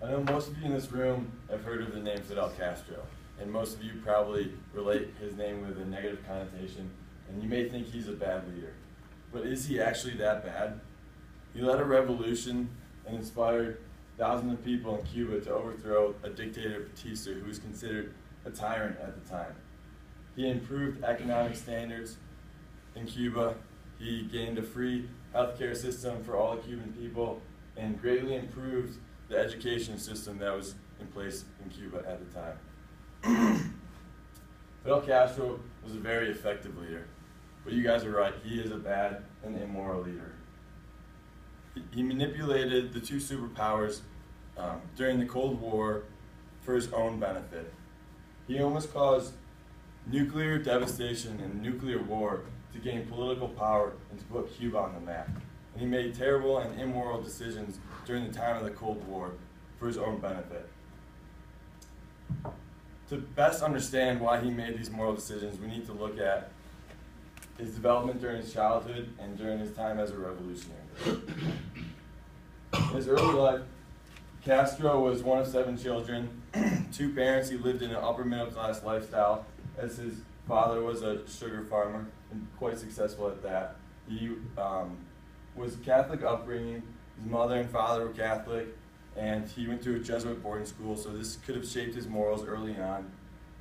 I know most of you in this room have heard of the name Fidel Castro, and most of you probably relate his name with a negative connotation, and you may think he's a bad leader. But is he actually that bad? He led a revolution and inspired thousands of people in Cuba to overthrow a dictator, Batista, who was considered a tyrant at the time. He improved economic standards in Cuba. He gained a free healthcare system for all the Cuban people and greatly improved the education system that was in place in Cuba at the time. Fidel Castro was a very effective leader, but you guys are right, he is a bad and immoral leader. He manipulated the two superpowers during the Cold War for his own benefit. He almost caused nuclear devastation and nuclear war to gain political power and to put Cuba on the map. And he made terrible and immoral decisions during the time of the Cold War for his own benefit. To best understand why he made these moral decisions, we need to look at his development during his childhood and during his time as a revolutionary. In his early life, Castro was one of 7 children, 2 parents. He lived in an upper middle class lifestyle, as his father was a sugar farmer and quite successful at that. He was Catholic upbringing. His mother and father were Catholic, and he went to a Jesuit boarding school, so this could have shaped his morals early on.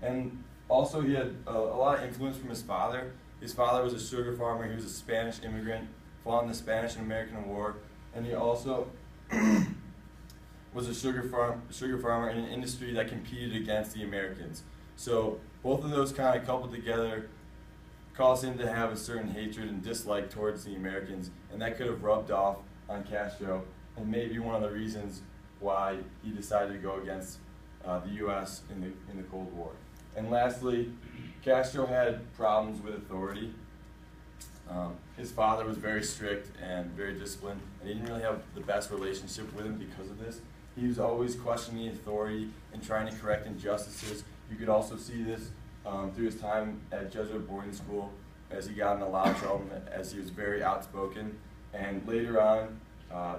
And also he had a lot of influence from his father. His father was a sugar farmer. He was a Spanish immigrant, fought in the Spanish and American War, and he also was a sugar farmer in an industry that competed against the Americans. So both of those kind of coupled together caused him to have a certain hatred and dislike towards the Americans, and that could have rubbed off on Castro, and maybe one of the reasons why he decided to go against the U.S. in the Cold War. And lastly, Castro had problems with authority. His father was very strict and very disciplined, and he didn't really have the best relationship with him because of this. He was always questioning authority and trying to correct injustices. You could also see this through his time at Jesuit boarding school, as he got in a lot of trouble, as he was very outspoken. And later on,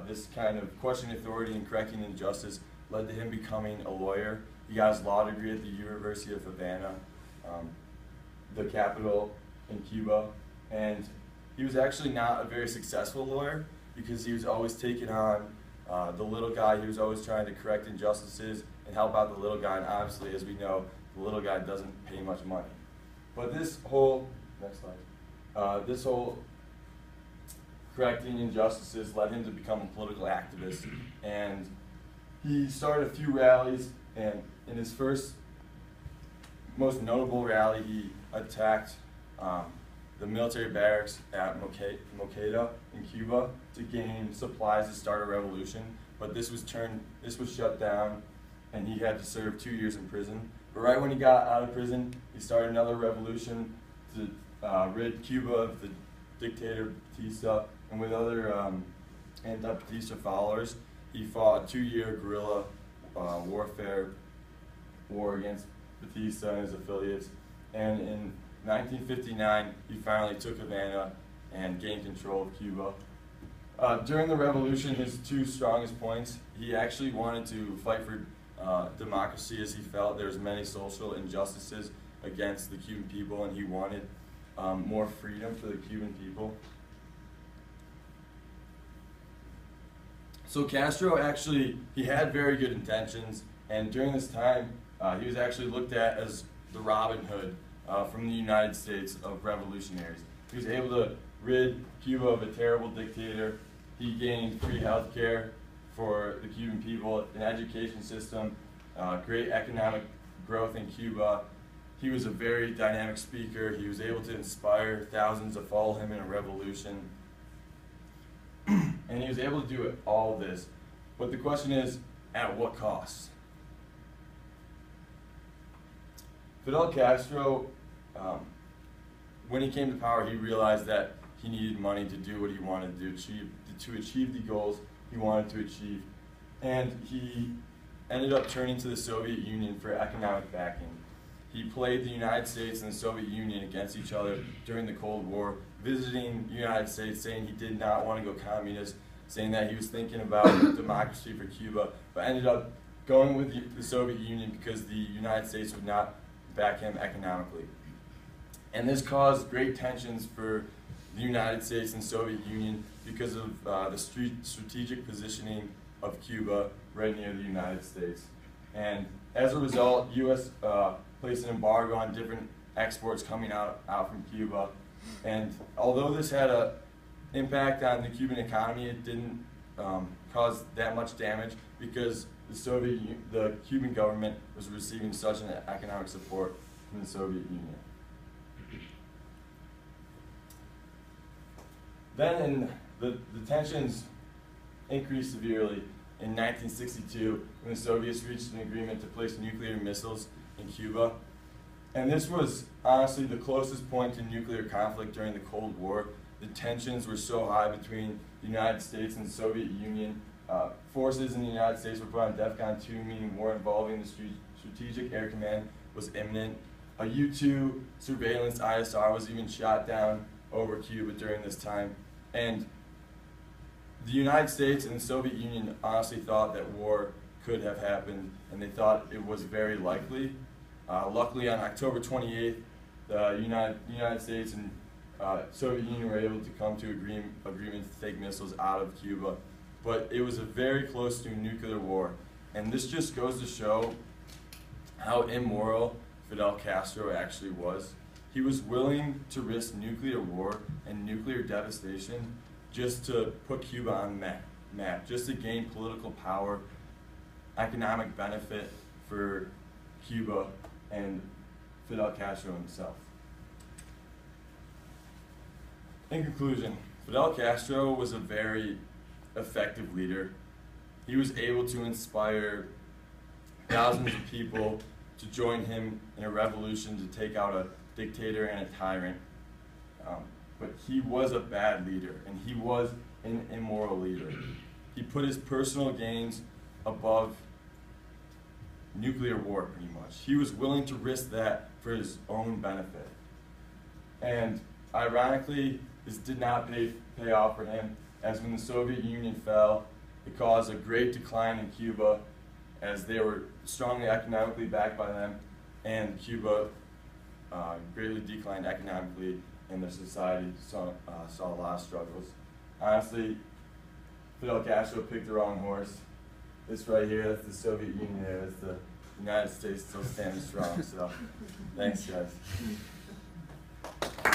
this kind of questioning authority and correcting injustice led to him becoming a lawyer. He got his law degree at the University of Havana, the capital in Cuba. And he was actually not a very successful lawyer because he was always taking on the little guy. He was always trying to correct injustices and help out the little guy. And obviously, as we know, the little guy doesn't pay much money. But this whole, next slide, this whole correcting injustices led him to become a political activist. And he started a few rallies, and in his first most notable rally, he attacked the military barracks at Moqueta in Cuba to gain supplies to start a revolution. But this was shut down, and he had to serve 2 years in prison. But right when he got out of prison, he started another revolution to rid Cuba of the dictator Batista, and with other anti-Batista followers, he fought a 2-year guerrilla war against Batista and his affiliates. And in 1959, he finally took Havana and gained control of Cuba. During the revolution, his 2 strongest points, he actually wanted to fight for democracy, as he felt there was many social injustices against the Cuban people, and he wanted more freedom for the Cuban people. So Castro actually, he had very good intentions, and during this time, he was actually looked at as the Robin Hood from the United States of revolutionaries. He was able to rid Cuba of a terrible dictator. He gained free health care for the Cuban people, an education system, great economic growth in Cuba. He was a very dynamic speaker. He was able to inspire thousands to follow him in a revolution. And he was able to do all of this. But the question is, at what cost? Fidel Castro, when he came to power, he realized that he needed money to do what he wanted to do, to achieve the goals he wanted to achieve. And he ended up turning to the Soviet Union for economic backing. He played the United States and the Soviet Union against each other during the Cold War, visiting the United States, saying he did not want to go communist, saying that he was thinking about democracy for Cuba, but ended up going with the Soviet Union because the United States would not back him economically. And this caused great tensions for the United States and Soviet Union because of the strategic positioning of Cuba right near the United States. And as a result, U.S. Placed an embargo on different exports coming out from Cuba. And although this had an impact on the Cuban economy, it didn't cause that much damage because the Cuban government was receiving such an economic support from the Soviet Union. Then the tensions increased severely in 1962 when the Soviets reached an agreement to place nuclear missiles in Cuba. And this was honestly the closest point to nuclear conflict during the Cold War. The tensions were so high between the United States and the Soviet Union. Forces in the United States were put on DEFCON 2, meaning war involving the Strategic Air Command was imminent. A U-2 surveillance ISR was even shot down over Cuba during this time. And the United States and the Soviet Union honestly thought that war could have happened, and they thought it was very likely. Luckily, on October 28th, the United States and Soviet Union were able to come to agreement to take missiles out of Cuba. But it was very close to a nuclear war. And this just goes to show how immoral Fidel Castro actually was. He was willing to risk nuclear war and nuclear devastation just to put Cuba on the map, just to gain political power, economic benefit for Cuba and Fidel Castro himself. In conclusion, Fidel Castro was a very effective leader. He was able to inspire thousands of people to join him in a revolution to take out a dictator and a tyrant. But he was a bad leader, and he was an immoral leader. He put his personal gains above nuclear war, pretty much. He was willing to risk that for his own benefit. And ironically, this did not pay off for him, as when the Soviet Union fell, it caused a great decline in Cuba, as they were strongly economically backed by them, and Cuba greatly declined economically, and the society saw a lot of struggles. Honestly, Fidel Castro picked the wrong horse. This right here, that's the Soviet Union there, that's the United States still standing strong, so thanks guys.